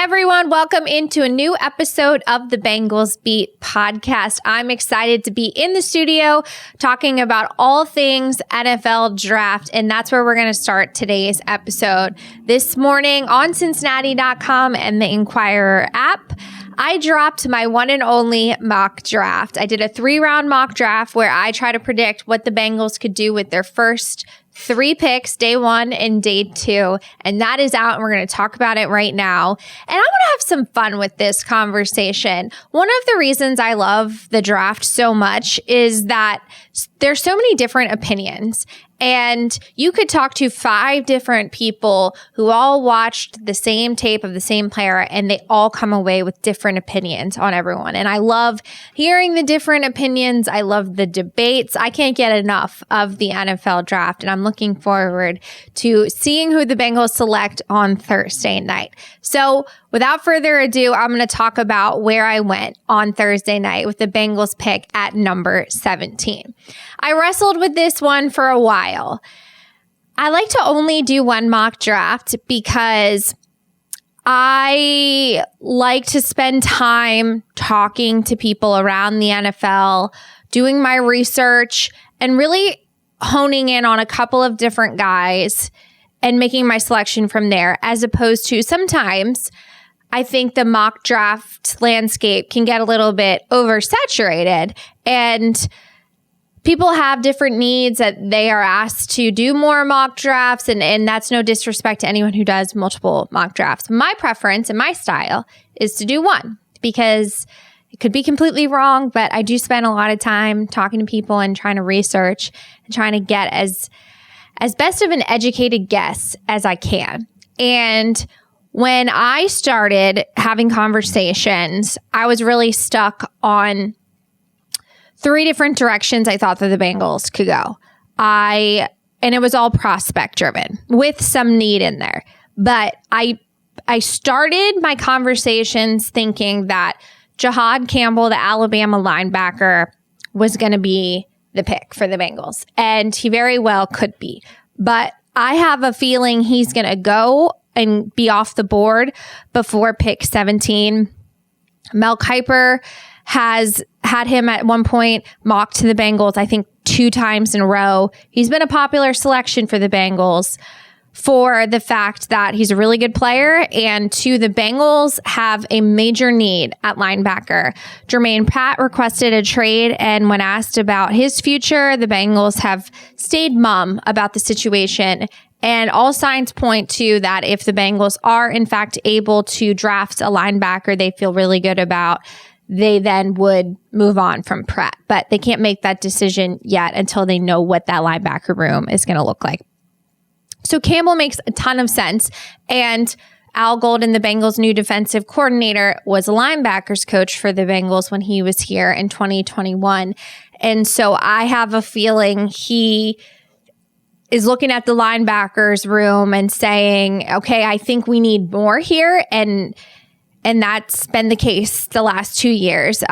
everyone. Welcome into a new episode of the Bengals Beat podcast. I'm excited to be in the studio talking about all things NFL draft, and that's where we're going to start today's episode. This morning on Cincinnati.com and the Enquirer app, I dropped my one and only mock draft. I did a 3-round mock draft where I try to predict what the Bengals could do with their first 3 picks, day 1 and day 2, and that is out, and we're going to talk about it right now. And I want to have some fun with this conversation. One of the reasons I love the draft so much is that there's so many different opinions, and you could talk to 5 different people who all watched the same tape of the same player, and they all come away with different opinions on everyone. And I love hearing the different opinions. I love the debates. I can't get enough of the NFL draft, and I'm looking forward to seeing who the Bengals select on Thursday night. So without further ado, I'm going to talk about where I went on Thursday night with the Bengals pick at number 17. I wrestled with this one for a while. I like to only do one mock draft because I like to spend time talking to people around the NFL, doing my research, and really honing in on a couple of different guys and making my selection from there, as opposed to sometimes I think the mock draft landscape can get a little bit oversaturated, and people have different needs that they are asked to do more mock drafts, and that's no disrespect to anyone who does multiple mock drafts. My preference and my style is to do one because it could be completely wrong, but I do spend a lot of time talking to people and trying to research and trying to get as best of an educated guess as I can. And when I started having conversations, I was really stuck on 3 different directions I thought that the Bengals could go. And it was all prospect driven with some need in there. But I started my conversations thinking that Jahad Campbell, the Alabama linebacker, was going to be the pick for the Bengals. And he very well could be. But I have a feeling he's going to go and be off the board before pick 17. Mel Kiper has had him at one point mocked to the Bengals, I think 2 times in a row. He's been a popular selection for the Bengals for the fact that he's a really good player, and 2, the Bengals have a major need at linebacker. Jermaine Pratt requested a trade, and when asked about his future, the Bengals have stayed mum about the situation. And all signs point to that if the Bengals are in fact able to draft a linebacker they feel really good about, they then would move on from Pratt. But they can't make that decision yet until they know what that linebacker room is going to look like. So Campbell makes a ton of sense. And Al Golden, the Bengals' new defensive coordinator, was a linebackers coach for the Bengals when he was here in 2021. And so I have a feeling he is looking at the linebackers room and saying, okay, I think we need more here. And that's been the case the last 2 years.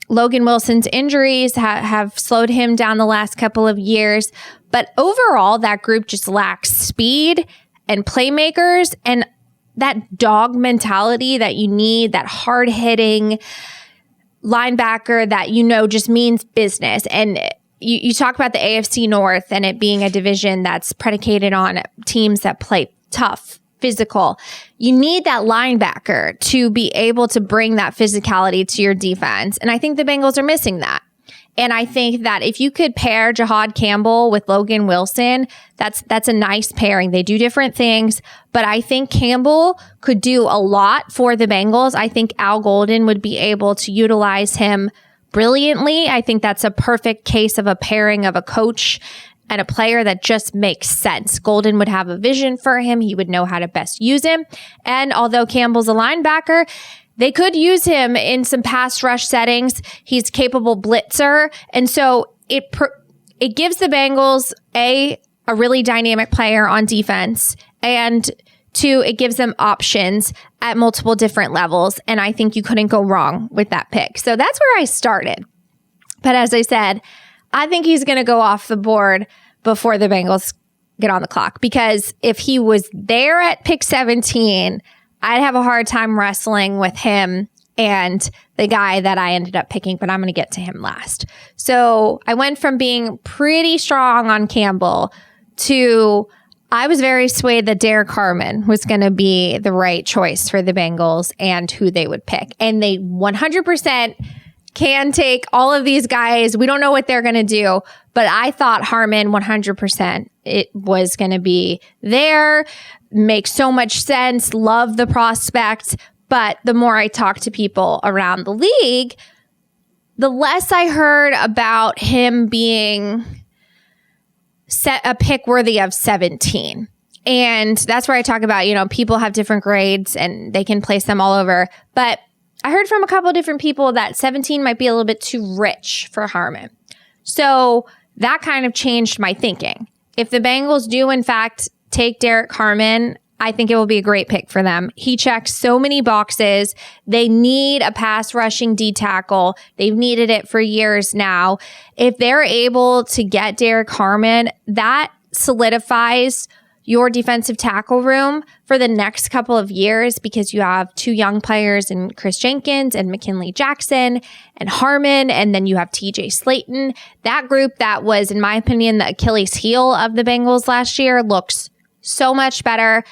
Logan Wilson's injuries have slowed him down the last couple of years. But overall, that group just lacks speed and playmakers and that dog mentality that you need, that hard-hitting linebacker that just means business. And you talk about the AFC North and it being a division that's predicated on teams that play tough, physical. You need that linebacker to be able to bring that physicality to your defense. And I think the Bengals are missing that. And I think that if you could pair Jahad Campbell with Logan Wilson, that's a nice pairing. They do different things, but I think Campbell could do a lot for the Bengals. I think Al Golden would be able to utilize him brilliantly. I think that's a perfect case of a pairing of a coach and a player that just makes sense. Golden would have a vision for him. He would know how to best use him. And although Campbell's a linebacker, they could use him in some pass rush settings. He's a capable blitzer. And so it gives the Bengals, a really dynamic player on defense, and 2, it gives them options at multiple different levels. And I think you couldn't go wrong with that pick. So that's where I started. But as I said, I think he's going to go off the board before the Bengals get on the clock, because if he was there at pick 17, I'd have a hard time wrestling with him and the guy that I ended up picking, but I'm going to get to him last. So I went from being pretty strong on Campbell to I was very swayed that Derek Harmon was going to be the right choice for the Bengals and who they would pick. And they 100% can take all of these guys. We don't know what they're going to do, but I thought Harmon 100% it was going to be there. Makes so much sense. Love the prospect. But the more I talked to people around the league, the less I heard about him being set a pick worthy of 17. And that's where I talk about, people have different grades and they can place them all over. But I heard from a couple of different people that 17 might be a little bit too rich for Harmon. So that kind of changed my thinking. If the Bengals do, in fact, take Derek Harmon, I think it will be a great pick for them. He checks so many boxes. They need a pass rushing D tackle. They've needed it for years now. If they're able to get Derek Harmon, that solidifies your defensive tackle room for the next couple of years because you have two young players in Chris Jenkins and McKinley Jackson and Harmon, and then you have TJ Slayton. That group that was, in my opinion, the Achilles heel of the Bengals last year looks so much better.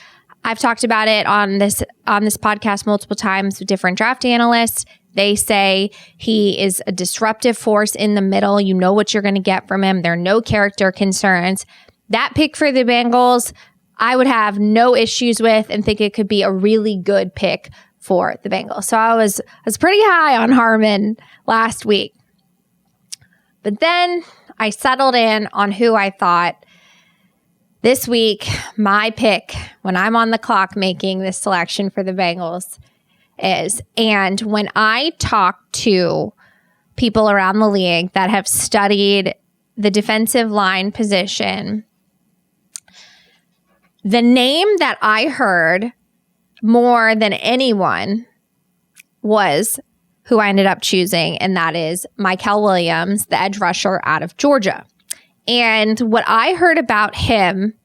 I've talked about it on this podcast multiple times with different draft analysts. They say he is a disruptive force in the middle. You know what you're going to get from him. There are no character concerns. That pick for the Bengals, I would have no issues with and think it could be a really good pick for the Bengals. So I was pretty high on Harmon last week. But then I settled in on who I thought this week, my pick, when I'm on the clock making this selection for the Bengals is. And when I talk to people around the league that have studied the defensive line position, the name that I heard more than anyone was who I ended up choosing, and that is Mykel Williams, the edge rusher out of Georgia. And what I heard about him,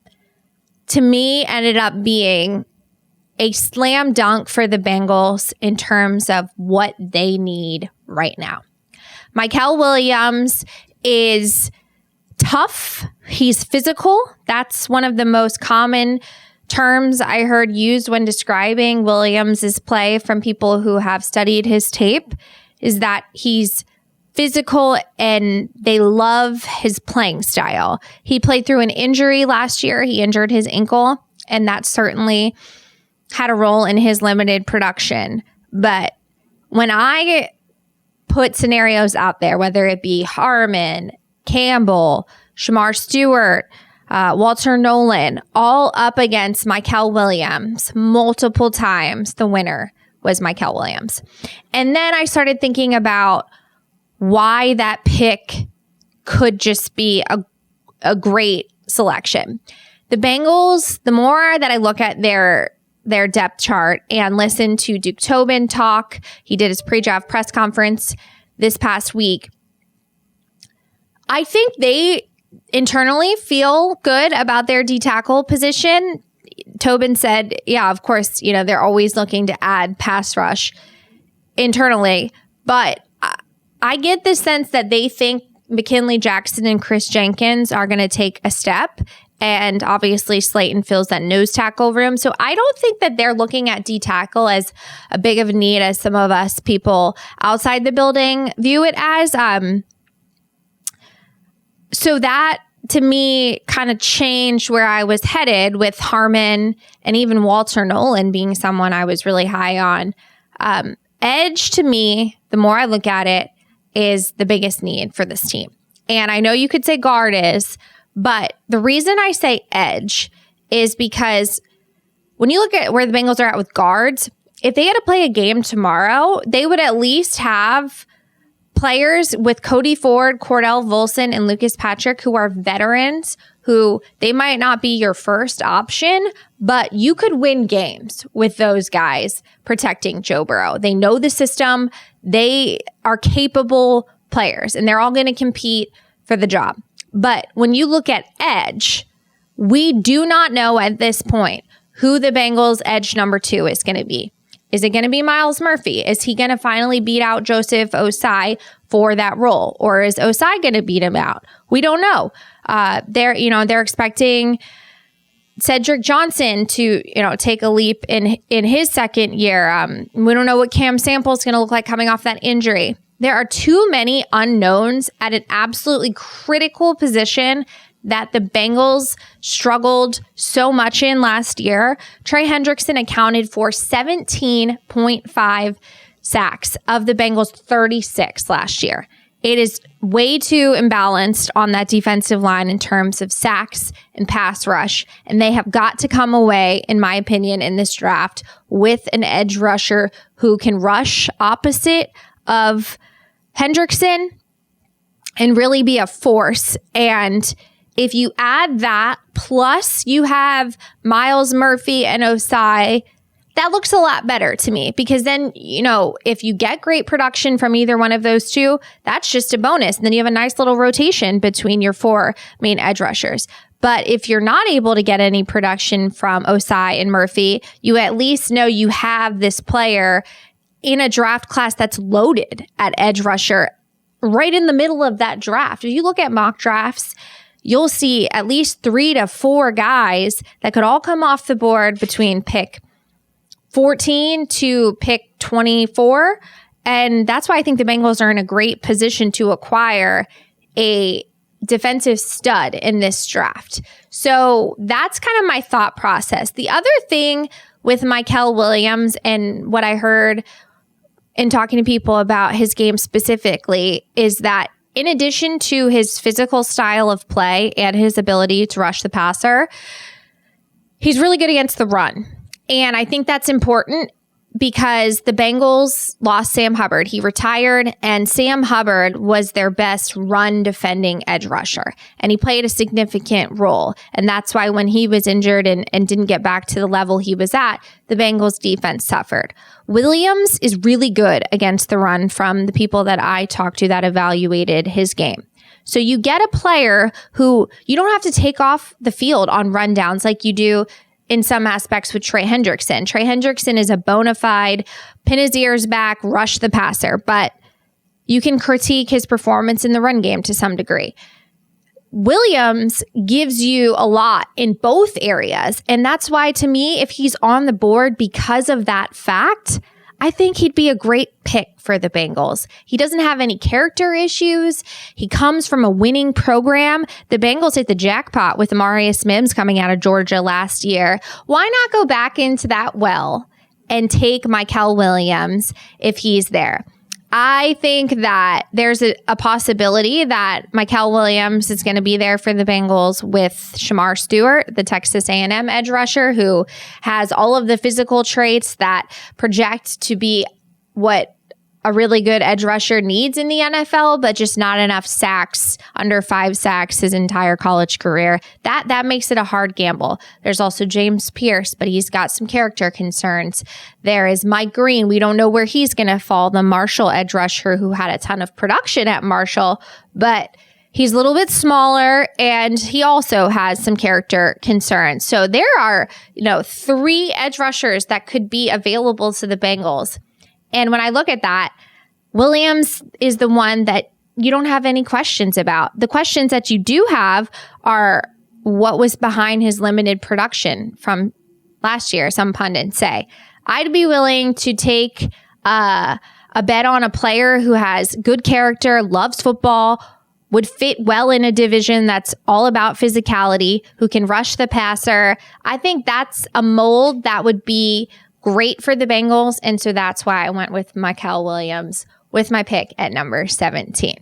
to me, ended up being a slam dunk for the Bengals in terms of what they need right now. Mykel Williams is tough. He's physical. That's one of the most common terms I heard used when describing Williams' play from people who have studied his tape, is that he's physical and they love his playing style. He played through an injury last year. He injured his ankle, and that certainly had a role in his limited production. But when I put scenarios out there, whether it be Harmon, Campbell, Shamar Stewart, Walter Nolan, all up against Mykel Williams multiple times, the winner was Mykel Williams. And then I started thinking about why that pick could just be a great selection. The Bengals, the more that I look at their depth chart and listen to Duke Tobin talk, he did his pre-draft press conference this past week, I think they internally feel good about their D-tackle position. Tobin said, yeah, of course, they're always looking to add pass rush internally, but I get the sense that they think McKinley Jackson and Chris Jenkins are going to take a step, and obviously Slayton fills that nose tackle room. So I don't think that they're looking at D-tackle as a big of a need as some of us people outside the building view it as. So that, to me, kind of changed where I was headed with Harmon and even Walter Nolan being someone I was really high on. Edge, to me, the more I look at it, is the biggest need for this team. And I know you could say guard is, but the reason I say edge is because when you look at where the Bengals are at with guards, if they had to play a game tomorrow, they would at least have players with Cody Ford, Cordell Volson, and Lucas Patrick who are veterans, who they might not be your first option, but you could win games with those guys protecting Joe Burrow. They know the system. They are capable players, and they're all going to compete for the job. But when you look at edge, we do not know at this point who the Bengals edge number 2 is going to be. Is it going to be Myles Murphy? Is he going to finally beat out Joseph Osai for that role? Or is Osai going to beat him out? We don't know. They're expecting Cedric Johnson to, take a leap in his second year. We don't know what Cam Sample is going to look like coming off that injury. There are too many unknowns at an absolutely critical position that the Bengals struggled so much in last year. Trey Hendrickson accounted for 17.5 sacks of the Bengals' 36 last year. It is way too imbalanced on that defensive line in terms of sacks and pass rush. And they have got to come away, in my opinion, in this draft with an edge rusher who can rush opposite of Hendrickson and really be a force. And if you add that, plus you have Myles Murphy and Osai, that looks a lot better to me, because then, if you get great production from either one of those two, that's just a bonus. And then you have a nice little rotation between your 4 main edge rushers. But if you're not able to get any production from Osai and Murphy, you at least know you have this player in a draft class that's loaded at edge rusher right in the middle of that draft. If you look at mock drafts, you'll see at least 3 to 4 guys that could all come off the board between pick 14 to pick 24. And that's why I think the Bengals are in a great position to acquire a defensive stud in this draft. So that's kind of my thought process. The other thing with Mykel Williams and what I heard in talking to people about his game specifically is that in addition to his physical style of play and his ability to rush the passer, he's really good against the run. And I think that's important because the Bengals lost Sam Hubbard. He retired, and Sam Hubbard was their best run defending edge rusher. And he played a significant role. And that's why when he was injured and didn't get back to the level he was at, the Bengals defense suffered. Williams is really good against the run from the people that I talked to that evaluated his game. So you get a player who you don't have to take off the field on rundowns like you do in some aspects with Trey Hendrickson. Trey Hendrickson is a bona fide pin his ears back, rush the passer, but you can critique his performance in the run game to some degree. Williams gives you a lot in both areas. And that's why, to me, if he's on the board because of that fact, I think he'd be a great pick for the Bengals. He doesn't have any character issues. He comes from a winning program. The Bengals hit the jackpot with Amarius Mims coming out of Georgia last year. Why not go back into that well and take Mykel Williams if he's there? I think that there's a possibility that Mykel Williams is going to be there for the Bengals with Shamar Stewart, the Texas A&M edge rusher, who has all of the physical traits that project to be what a really good edge rusher needs in the NFL, but just not enough sacks, under 5 sacks his entire college career. That makes it a hard gamble. There's also James Pierce, but he's got some character concerns. There is Mike Green. We don't know where he's going to fall, the Marshall edge rusher who had a ton of production at Marshall, but he's a little bit smaller and he also has some character concerns. So there are, 3 edge rushers that could be available to the Bengals. And when I look at that, Williams is the one that you don't have any questions about. The questions that you do have are what was behind his limited production from last year, some pundits say. I'd be willing to take a bet on a player who has good character, loves football, would fit well in a division that's all about physicality, who can rush the passer. I think that's a mold that would be great for the Bengals, and so that's why I went with Mykel Williams with my pick at number 17.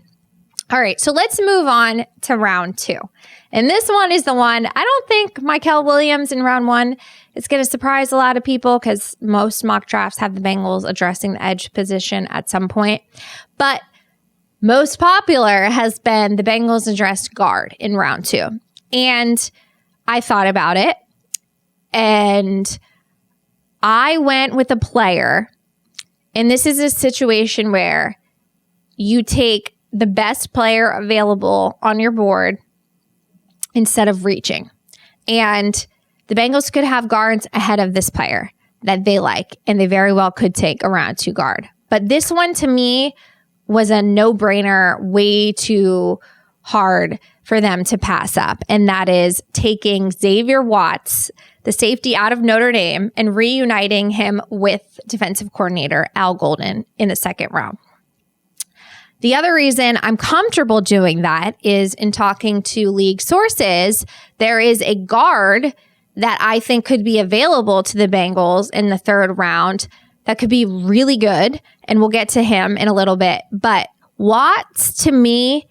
All right, so let's move on to round 2. And this one is the one, I don't think Mykel Williams in round 1 is going to surprise a lot of people because most mock drafts have the Bengals addressing the edge position at some point. But most popular has been the Bengals addressed guard in round 2. And I thought about it, and I went with a player, and this is a situation where you take the best player available on your board instead of reaching. And the Bengals could have guards ahead of this player that they like, and they very well could take a round 2 guard. But this one to me was a no-brainer, way too hard for them to pass up. And that is taking Xavier Watts, the safety out of Notre Dame, and reuniting him with defensive coordinator Al Golden in the 2nd round. The other reason I'm comfortable doing that is in talking to league sources, there is a guard that I think could be available to the Bengals in the 3rd round that could be really good, and we'll get to him in a little bit. But Watts, to me,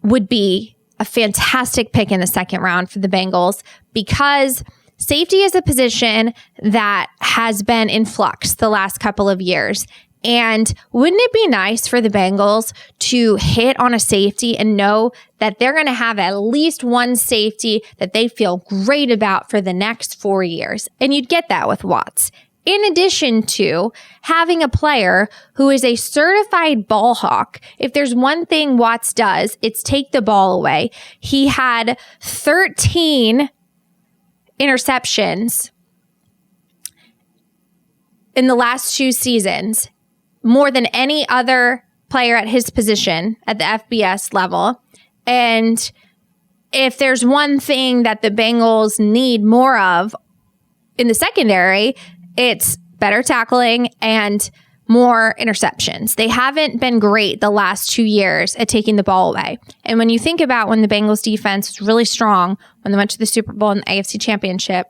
would be a fantastic pick in the 2nd round for the Bengals, because safety is a position that has been in flux the last couple of years. And wouldn't it be nice for the Bengals to hit on a safety and know that they're going to have at least one safety that they feel great about for the next 4 years? And you'd get that with Watts. In addition to having a player who is a certified ball hawk. If there's one thing Watts does, it's take the ball away. He had 13 interceptions in the last 2 seasons, more than any other player at his position at the FBS level. And if there's one thing that the Bengals need more of in the secondary, it's better tackling and more interceptions. They haven't been great the last 2 years at taking the ball away. And when you think about when the Bengals defense was really strong, when they went to the Super Bowl and the AFC Championship,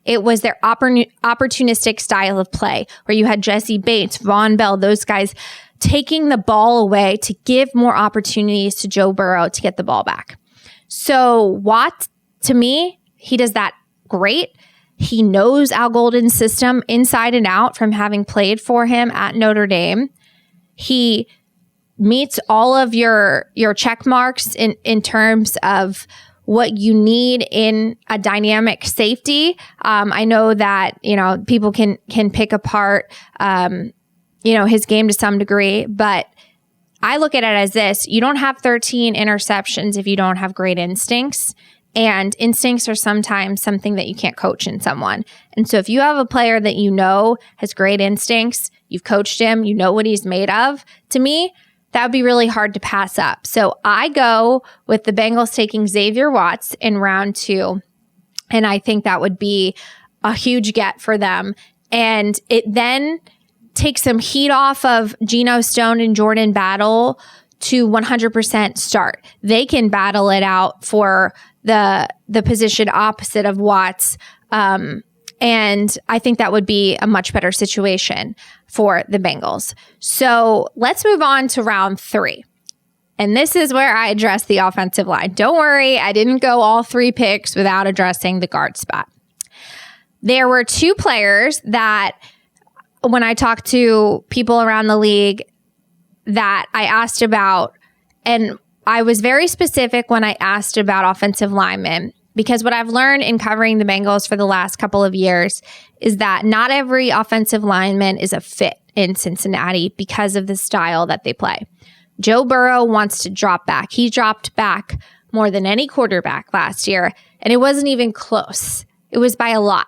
it was their opportunistic style of play where you had Jesse Bates, Von Bell, those guys taking the ball away to give more opportunities to Joe Burrow to get the ball back. So Watt, to me, he does that great. He knows Al Golden's system inside and out from having played for him at Notre Dame. He meets all of your check marks in terms of what you need in a dynamic safety. I know that, people can pick apart, his game to some degree, but I look at it as this. You don't have 13 interceptions if you don't have great instincts. And instincts are sometimes something that you can't coach in someone. And so if you have a player that you know has great instincts, you've coached him, you know what he's made of, to me, that would be really hard to pass up. So I go with the Bengals taking Xavier Watts in round 2. And I think that would be a huge get for them. And it then takes some heat off of Geno Stone and Jordan Battle to 100% start. They can battle it out for the position opposite of Watts. And I think that would be a much better situation for the Bengals. So let's move on to round 3. And this is where I address the offensive line. Don't worry, I didn't go all 3 picks without addressing the guard spot. There were 2 players that, when I talked to people around the league, that I asked about, and I was very specific when I asked about offensive linemen, because what I've learned in covering the Bengals for the last couple of years is that not every offensive lineman is a fit in Cincinnati because of the style that they play. Joe Burrow wants to drop back. He dropped back more than any quarterback last year, and it wasn't even close. It was by a lot.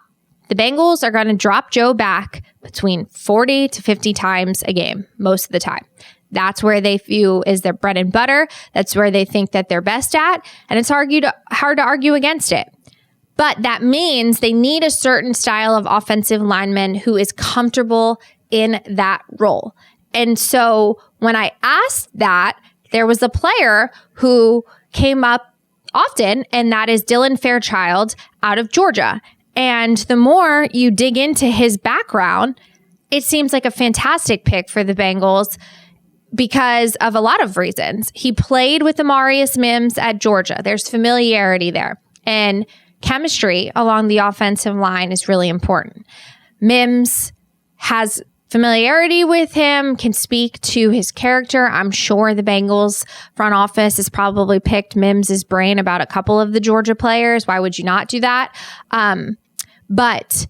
The Bengals are going to drop Joe back between 40 to 50 times a game, most of the time. That's where they view is their bread and butter. That's where they think that they're best at. And it's hard to argue against it. But that means they need a certain style of offensive lineman who is comfortable in that role. And so when I asked that, there was a player who came up often, and that is Dylan Fairchild out of Georgia. And the more you dig into his background, it seems like a fantastic pick for the Bengals, because of a lot of reasons. He played with Amarius Mims at Georgia. There's familiarity there. And chemistry along the offensive line is really important. Mims has familiarity with him, can speak to his character. I'm sure the Bengals front office has probably picked Mims' brain about a couple of the Georgia players. Why would you not do that? But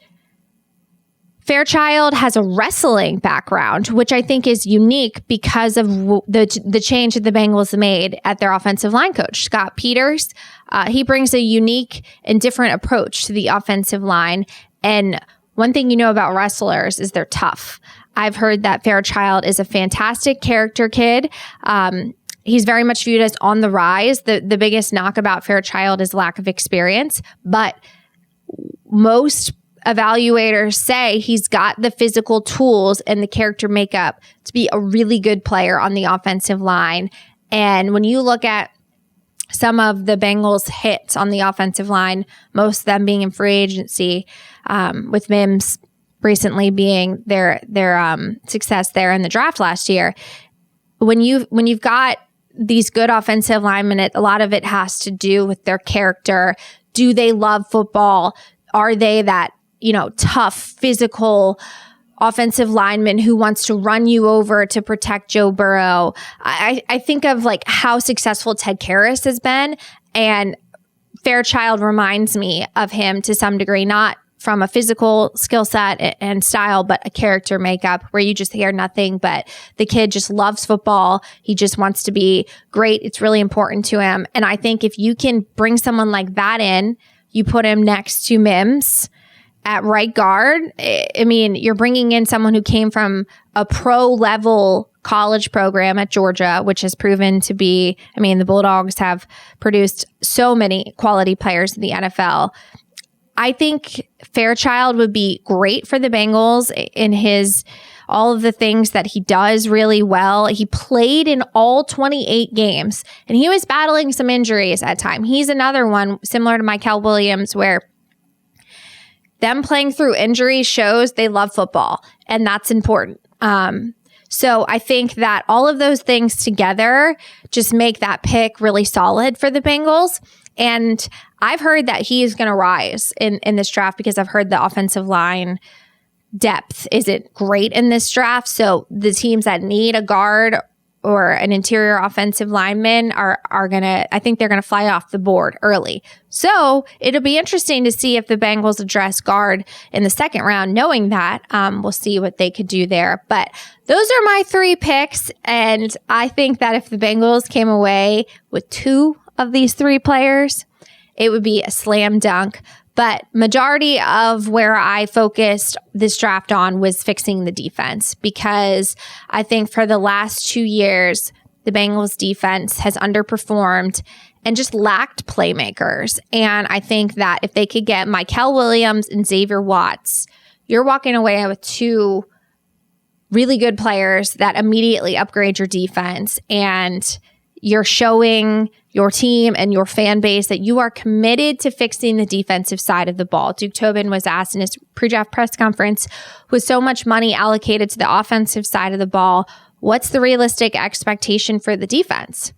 Fairchild has a wrestling background, which I think is unique because of the change that the Bengals made at their offensive line coach, Scott Peters. He brings a unique and different approach to the offensive line. And one thing you know about wrestlers is they're tough. I've heard that Fairchild is a fantastic character kid. He's very much viewed as on the rise. The biggest knock about Fairchild is lack of experience, but most evaluators say he's got the physical tools and the character makeup to be a really good player on the offensive line. And when you look at some of the Bengals' hits on the offensive line, most of them being in free agency, with Mims recently being their success there in the draft last year. When you've got these good offensive linemen, a lot of it has to do with their character. Do they love football? Are they that, tough, physical offensive lineman who wants to run you over to protect Joe Burrow? I think of like how successful Ted Karras has been, and Fairchild reminds me of him to some degree, not from a physical skill set and style, but a character makeup where you just hear nothing but the kid just loves football. He just wants to be great. It's really important to him. And I think if you can bring someone like that in, you put him next to Mims at right guard. I mean, you're bringing in someone who came from a pro level college program at Georgia, which has proven to be, the Bulldogs have produced so many quality players in the NFL. I think Fairchild would be great for the Bengals in all of the things that he does really well. He played in all 28 games, and he was battling some injuries at times. He's another one similar to Mykel Williams, where them playing through injuries shows they love football, and that's important. So I think that all of those things together just make that pick really solid for the Bengals. And I've heard that he is going to rise in this draft because I've heard the offensive line depth isn't great in this draft. So the teams that need a guard or an interior offensive lineman are going to, I think they're going to fly off the board early. So it'll be interesting to see if the Bengals address guard in the second round. Knowing that, we'll see what they could do there. But those are my 3 picks. And I think that if the Bengals came away with 2 of these 3 players, it would be a slam dunk. But majority of where I focused this draft on was fixing the defense, because I think for the last 2 years, the Bengals defense has underperformed and just lacked playmakers. And I think that if they could get Mykel Williams and Xavier Watts, you're walking away with 2 really good players that immediately upgrade your defense, and you're showing your team and your fan base that you are committed to fixing the defensive side of the ball. Duke Tobin was asked in his pre-draft press conference, with so much money allocated to the offensive side of the ball, what's the realistic expectation for the defense?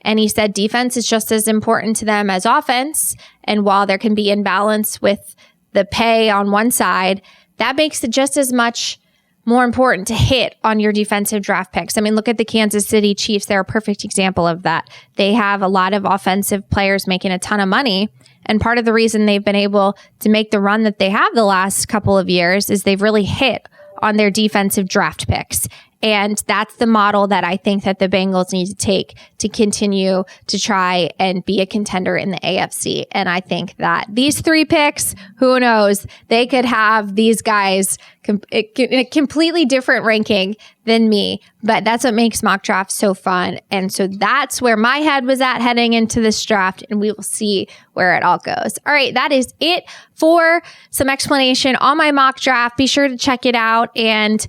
And he said defense is just as important to them as offense. And while there can be imbalance with the pay on one side, that makes it just as much more important to hit on your defensive draft picks. Look at the Kansas City Chiefs. They're a perfect example of that. They have a lot of offensive players making a ton of money. And part of the reason they've been able to make the run that they have the last couple of years is they've really hit on their defensive draft picks. And that's the model that I think that the Bengals need to take to continue to try and be a contender in the AFC. And I think that these 3 picks, who knows, they could have these guys in a completely different ranking than me. But that's what makes mock drafts so fun. And so that's where my head was at heading into this draft, and we will see where it all goes. All right, that is it for some explanation on my mock draft. Be sure to check it out. And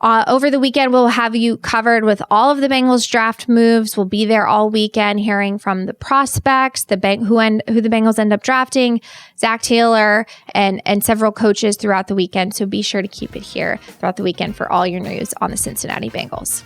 over the weekend, we'll have you covered with all of the Bengals draft moves. We'll be there all weekend hearing from the prospects, who the Bengals end up drafting, Zach Taylor, and several coaches throughout the weekend. So be sure to keep it here throughout the weekend for all your news on the Cincinnati Bengals.